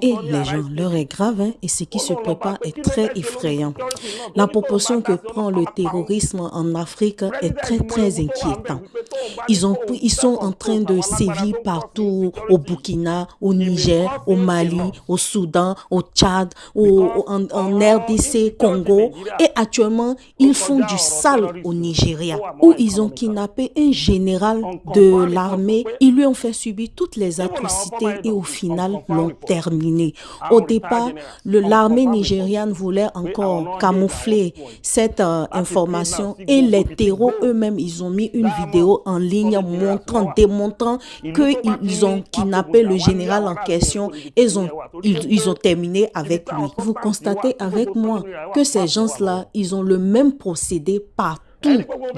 Et les gens, l'heure est grave, hein, et ce qui se prépare est très effrayant. La proportion que prend le terrorisme en Afrique est très inquiétante. Ils sont en train de sévir partout, au Burkina, au Niger, au Mali, au Soudan, au Tchad, en RDC, Congo. Et actuellement, ils font du sale au Nigeria, où ils ont kidnappé un général de l'armée. Ils lui ont fait subir toutes les atrocités et au final l'ont terminé. Au départ, l'armée nigériane voulait encore camoufler cette information et les terreaux eux-mêmes, ils ont mis une vidéo en ligne démontrant qu'ils ont kidnappé le général en question et ils ont terminé avec lui. Vous constatez avec moi que ces gens-là, ils ont le même procédé partout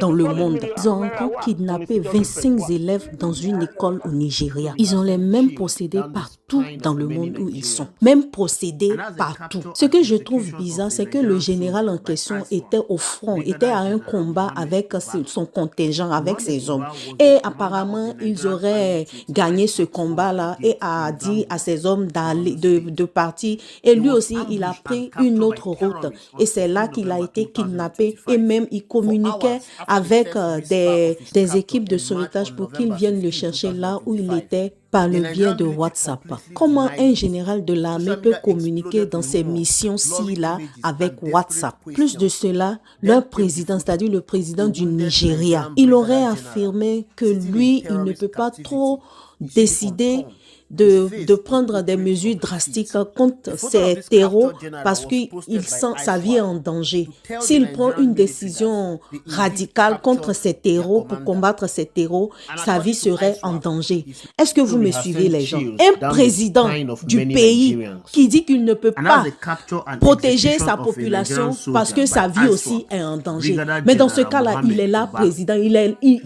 dans le monde. Ils ont encore kidnappé 25 élèves dans une école au Nigeria. Ils ont les mêmes procédés partout dans le monde où ils sont. Même procédés partout. Ce que je trouve bizarre, c'est que le général en question était au front, était à un combat avec son contingent, avec ses hommes. Et apparemment, ils auraient gagné ce combat-là et a dit à ses hommes de partir. Et lui aussi, il a pris une autre route. Et c'est là qu'il a été kidnappé et même il communiquait avec des équipes de sauvetage pour qu'ils viennent le chercher là où il était par le biais de WhatsApp. Comment un général de l'armée peut communiquer dans ces missions-ci là avec WhatsApp? Plus de cela, leur président, c'est-à-dire le président du Nigeria, il aurait affirmé que lui, il ne peut pas trop décider de prendre des mesures drastiques contre ces terreaux parce qu'il sent sa vie en danger. S'il prend une décision radicale contre ces terreaux, pour combattre ces terreaux, sa vie serait en danger. Est-ce que vous me suivez les gens? Un président du pays qui dit qu'il ne peut pas protéger sa population parce que sa vie aussi est en danger. Mais dans ce cas-là, il est là, président.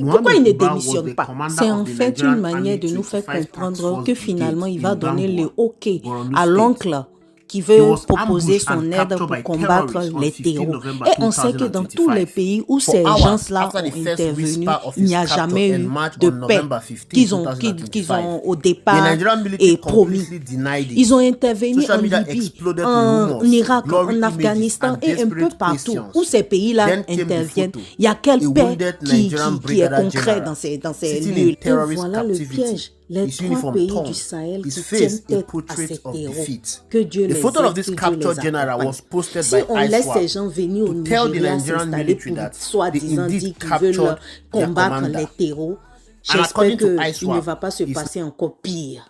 Pourquoi il ne démissionne pas? C'est en fait une manière de nous faire comprendre que finalement, il va donner le OK à l'oncle qui veut proposer son aide pour combattre les terreaux. Et on sait que dans tous les pays où ces gens-là ont intervenu, il n'y a jamais eu de paix qu'ils ont au départ et promis. Ils ont intervenu en Libye, en Irak, en Afghanistan et un peu partout où ces pays-là interviennent. Il y a quelle paix qui est concrète dans ces lieux. Et voilà le piège. Les trois pays du Sahel qui tiennent tête à ces terreaux. Que Dieu les aide, que Dieu les accompagne. Si on laisse ces gens venir au Nigeria s'installer pour soi-disant dire qu'ils veulent combattre les terreaux, j'espère qu'il ne va pas se passer encore pire.